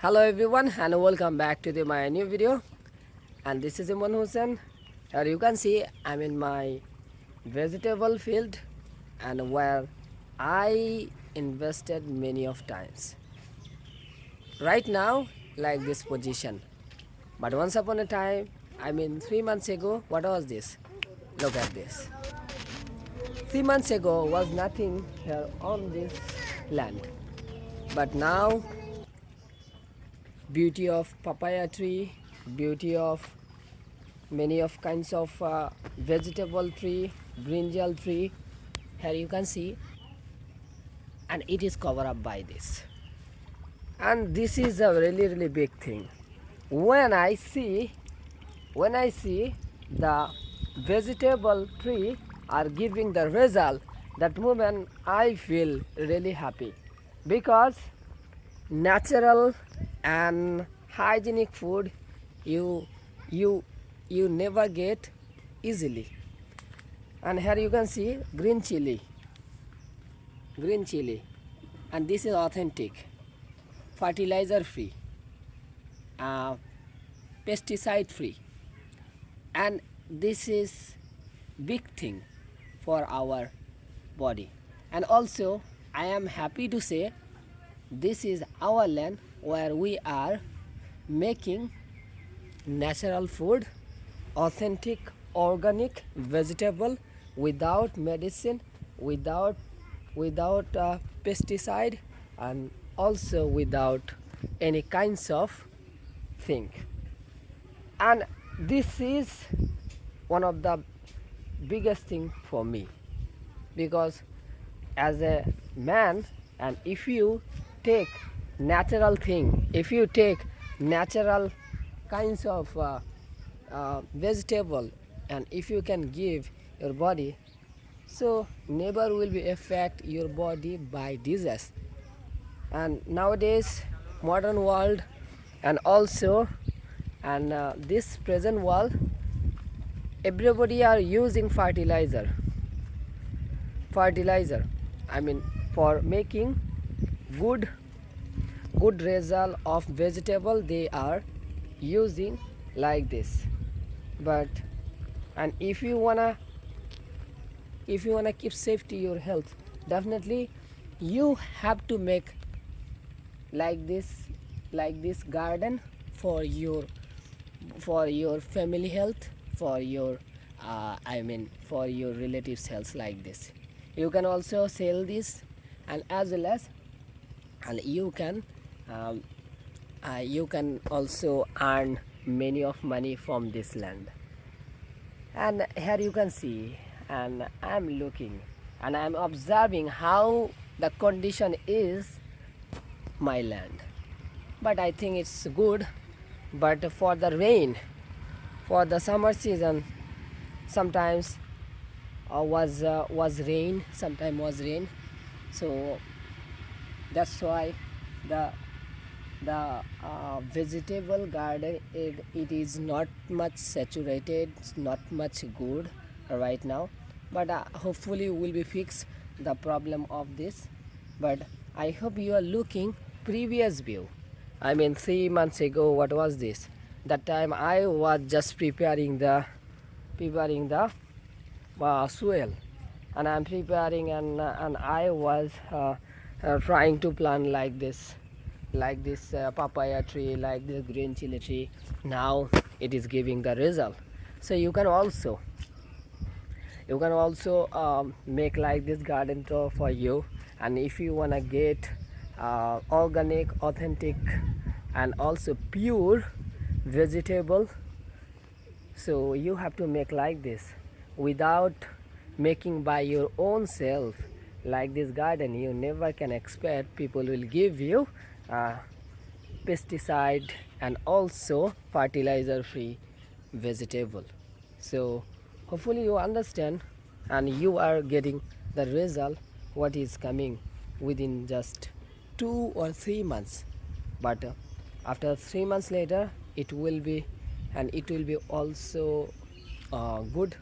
Hello everyone and welcome back to my new video, and this is Imran Hussain. Here you can see I'm in my vegetable field and where I invested many of times. Right now like this position, but once upon a time, 3 months ago, what was this? Look at this. 3 months ago was nothing here on this land, but now beauty of papaya tree, beauty of many of kinds of vegetable tree, brinjal tree, here you can see, and it is covered up by this. And this is a really big thing. When I see the vegetable tree are giving the result, that moment I feel really happy, because natural and hygienic food you you you never get easily. And here you can see green chili, and this is authentic, fertilizer free, uh, pesticide free, and this is big thing for our body. And also I am happy to say this is our land where we are making natural food, authentic organic vegetable, without medicine, without pesticide, and also without any kinds of thing. And this is one of the biggest thing for me, because as a man, and if you take natural thing, if you take natural kinds of vegetable, and if you can give your body, so never will be affect your body by disease. And nowadays modern world, and also and this present world, everybody are using fertilizer, for making good result of vegetable, they are using like this. But and if you wanna keep safety your health, definitely you have to make like this garden for your family health, for your for your relatives health. Like this you can also sell this, and as well as, and um, you can also earn many of money from this land. And here you can see, and I'm looking and I'm observing how the condition is my land. But I think it's good. But for the rain, for the summer season, sometimes was rain, sometimes was rain. So that's why the vegetable garden, it is not much saturated, it's not much good right now. But hopefully will be fix the problem of this. But I hope you are looking previous view. 3 months ago, what was this? That time I was just preparing the soil, and I'm preparing, and I was trying to plant like this, papaya tree, like this green chili tree. Now it is giving the result. So you can also make like this garden tour for you. And if you wanna get organic, authentic, and also pure vegetable, so you have to make like this. Without making by your own self like this garden, you never can expect people will give you uh, pesticide and also fertilizer free vegetable. So hopefully you understand, and you are getting the result what is coming within just 2 or 3 months. But after 3 months later, it will be, and it will be also good